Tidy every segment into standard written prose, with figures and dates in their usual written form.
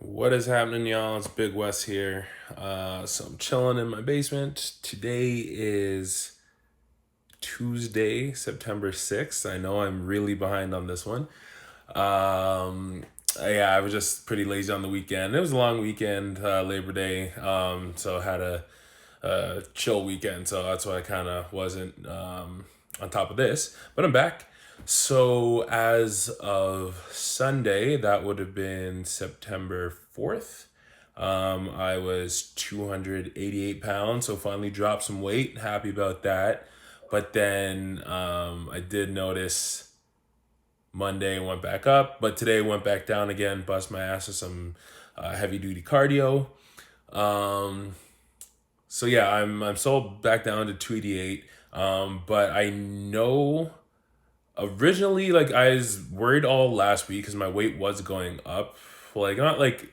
What is happening, y'all? It's Big West here. So I'm chilling in my basement. Today is Tuesday, September 6th. I know I'm really behind on this one. Um, yeah, I was just pretty lazy on the weekend. It was a long weekend, Labor Day. So I had a chill weekend. So that's why I kind of wasn't on top of this. But I'm back. So as of Sunday, that would have been September 4th. I was 288 pounds, so finally dropped some weight. Happy about that. But then I did notice Monday went back up, but today went back down again. Bust my ass with some heavy duty cardio. Um, so yeah, I'm still back down to 288. But I know originally, like, I was worried all last week because my weight was going up. Like, not like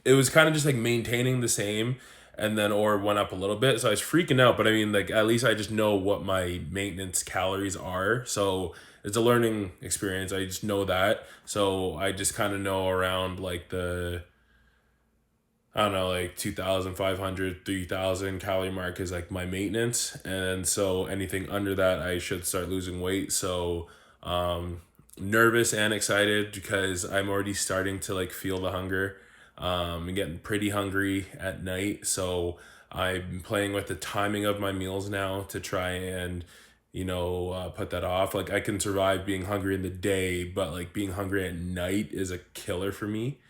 it was kind of just like maintaining the same, and then or went up a little bit. So I was freaking out, but I mean, like, at least I just know what my maintenance calories are. So it's a learning experience. I just know that. So I just kind of know around like the, I don't know, like 2,500, 3,000 calorie mark is like my maintenance. And so anything under that, I should start losing weight. So, nervous and excited because I'm already starting to like feel the hunger. I'm getting pretty hungry at night. So I'm playing with the timing of my meals now to try and, put that off. Like, I can survive being hungry in the day, but like being hungry at night is a killer for me.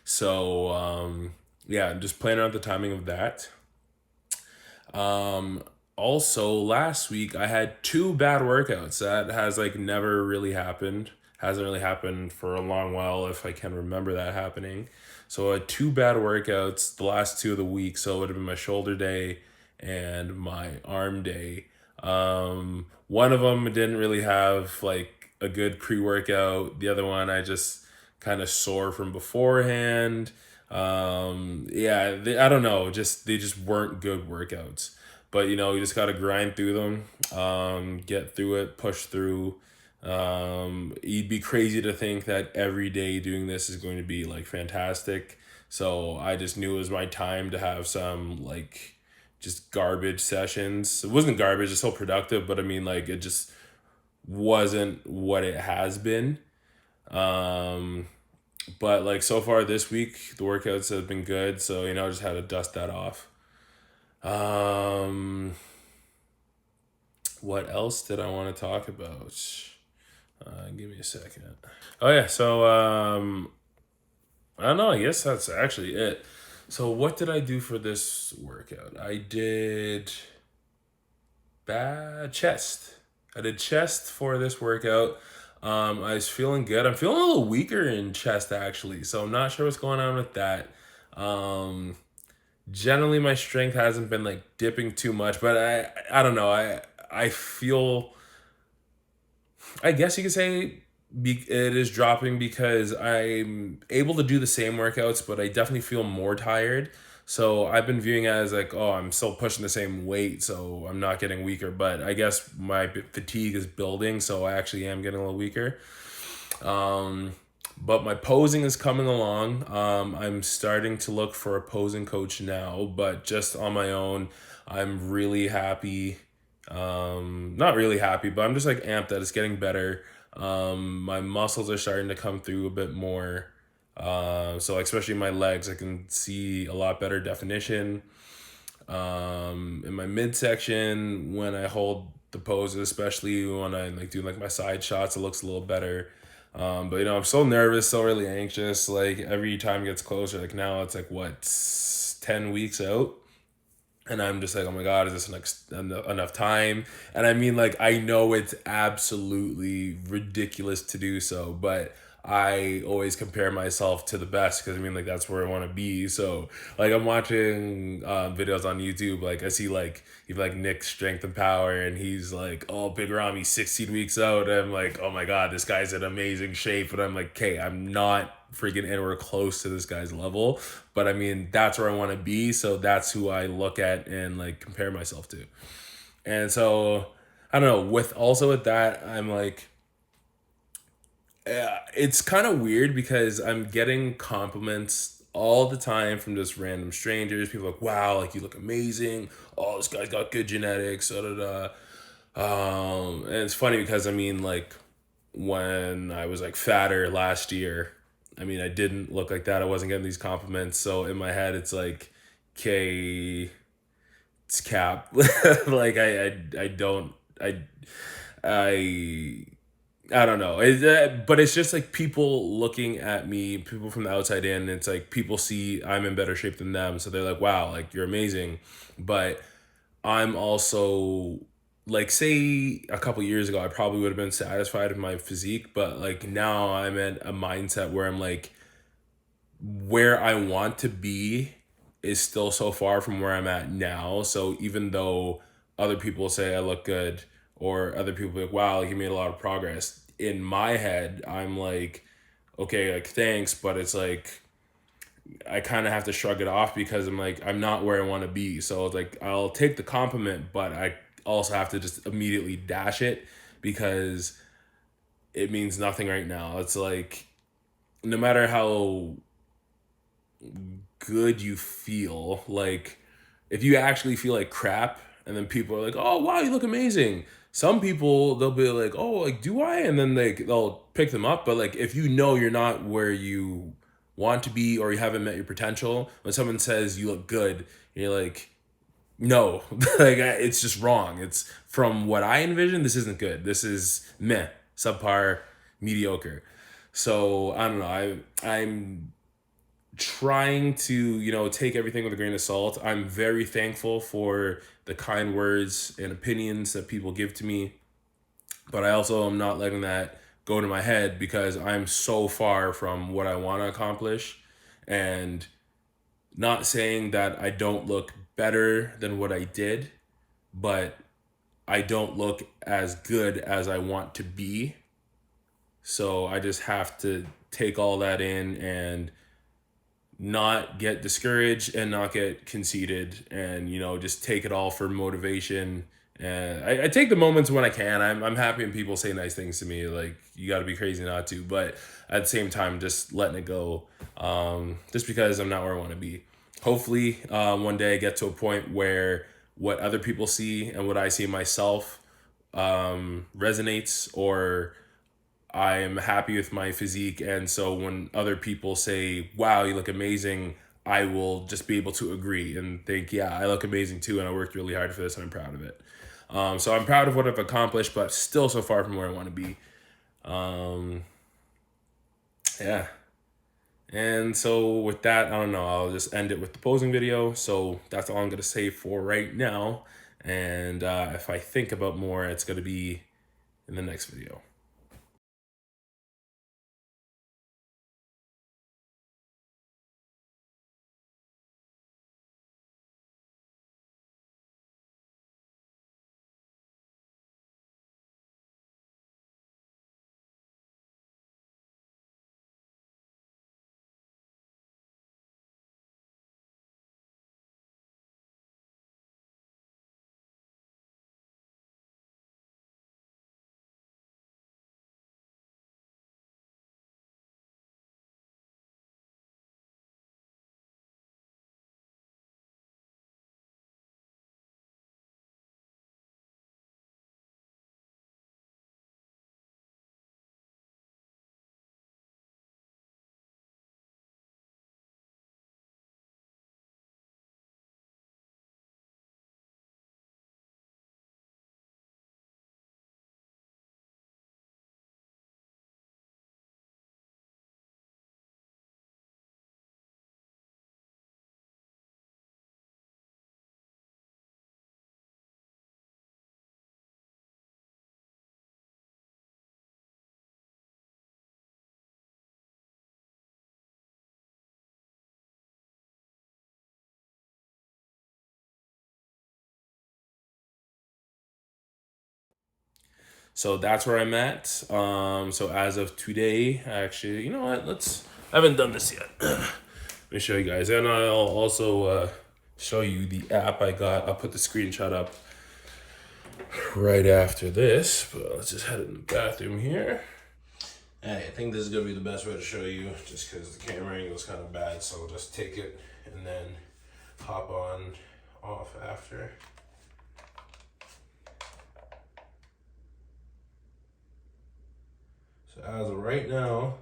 So, yeah, just playing around the timing of that. Um, Also, last week I had two bad workouts. That has like never really happened. Hasn't really happened for a long while, if I can remember that happening. So I had two bad workouts the last two of the week. So it would have been my shoulder day and my arm day. One of them didn't really have like a good pre workout. The other one I just kind of sore from beforehand. Yeah, I don't know. Just they just weren't good workouts. But you just got to grind through them, get through it, push through. You'd be crazy to think that every day doing this is going to be like fantastic. So I just knew it was my time to have some like just garbage sessions. It wasn't garbage, it's so productive, but I mean, like, it just wasn't what it has been. Um, but like so far this week, the workouts have been good. So, I just had to dust that off. Um, what else did I want to talk about? Give me a second. Oh yeah, so I don't know. I guess that's actually it. So what did I do for this workout? I did bad chest. I did chest for this workout. I was feeling good. I'm feeling a little weaker in chest actually, so I'm not sure what's going on with that. Um, Generally my strength hasn't been like dipping too much, but I don't know. I feel, I guess you could say, it is dropping because I'm able to do the same workouts, but I definitely feel more tired. So I've been viewing it as like, oh, I'm still pushing the same weight, so I'm not getting weaker. But I guess my fatigue is building, so I actually am getting a little weaker. Um, but my posing is coming along. I'm starting to look for a posing coach now, but just on my own, I'm really happy. Not really happy, but I'm just like amped that it's getting better. My muscles are starting to come through a bit more. So like, especially my legs, I can see a lot better definition. In my midsection, when I hold the poses, especially when I like do like my side shots, it looks a little better. But I'm so nervous, so really anxious. Like, every time it gets closer, like now it's like what, 10 weeks out, and I'm just like, oh my god, is this enough time? And I mean, like, I know it's absolutely ridiculous to do so, but I always compare myself to the best because I mean, like, that's where I want to be. So like, I'm watching videos on YouTube, like I see like even like Nick's Strength and Power, and he's like, oh, Big Ramy 16 weeks out, and I'm like, oh my god, this guy's in amazing shape. And I'm like, okay, I'm not freaking anywhere close to this guy's level, but I mean, that's where I want to be. So that's who I look at and like compare myself to. And so I don't know, with that, I'm like, it's kind of weird because I'm getting compliments all the time from just random strangers. People are like, wow, like you look amazing. Oh, this guy's got good genetics. Da, da, da. And it's funny because I mean, like, when I was like fatter last year, I mean, I didn't look like that. I wasn't getting these compliments. So in my head, it's like, okay, it's cap. Like I don't, I, I don't know. But it's just like people looking at me, people from the outside in. It's like people see I'm in better shape than them. So they're like, wow, like you're amazing. But I'm also like, say a couple years ago, I probably would have been satisfied with my physique, but like now I'm in a mindset where I'm like, where I want to be is still so far from where I'm at now. So even though other people say I look good, or other people be like, wow, like you made a lot of progress, in my head, I'm like, okay, like thanks, but it's like I kind of have to shrug it off because I'm like, I'm not where I want to be. So it's like, I'll take the compliment, but I also have to just immediately dash it because it means nothing right now. It's like, no matter how good you feel, like, if you actually feel like crap and then people are like, oh, wow, you look amazing. Some people, they'll be like, oh, like, do I? And then they'll pick them up. But like, if you know you're not where you want to be or you haven't met your potential, when someone says you look good, and you're like, no, like it's just wrong. It's from what I envision. This isn't good. This is meh, subpar, mediocre. So I don't know. I'm trying to, take everything with a grain of salt. I'm very thankful for the kind words and opinions that people give to me, but I also am not letting that go to my head because I'm so far from what I want to accomplish. And not saying that I don't look better than what I did, but I don't look as good as I want to be. So I just have to take all that in and not get discouraged and not get conceited, and just take it all for motivation. And I take the moments when I can. I'm happy when people say nice things to me, like you got to be crazy not to, but at the same time just letting it go, just because I'm not where I want to be. Hopefully one day I get to a point where what other people see and what I see in myself resonates, or I am happy with my physique. And so when other people say, wow, you look amazing, I will just be able to agree and think, yeah, I look amazing too. And I worked really hard for this and I'm proud of it. So I'm proud of what I've accomplished, but still so far from where I want to be. Um, yeah. And so with that, I don't know, I'll just end it with the posing video. So that's all I'm going to say for right now. And if I think about more, it's going to be in the next video. So that's where I'm at. So as of today, actually, you know what? I haven't done this yet. Let me show you guys. And I'll also show you the app I got. I'll put the screenshot up right after this. But let's just head in the bathroom here. Hey, I think this is gonna be the best way to show you, just because the camera angle is kind of bad. So I'll just take it and then hop on off after. So as of right now,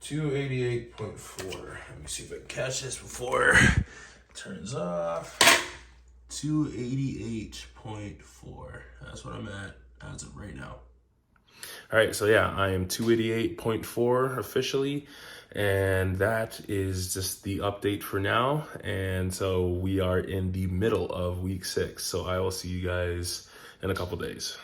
288.4. Let me see if I can catch this before it turns off. 288.4. That's what I'm at as of right now. All right, so yeah, I am 288.4 officially, and that is just the update for now. And so we are in the middle of week 6. So I will see you guys in a couple days.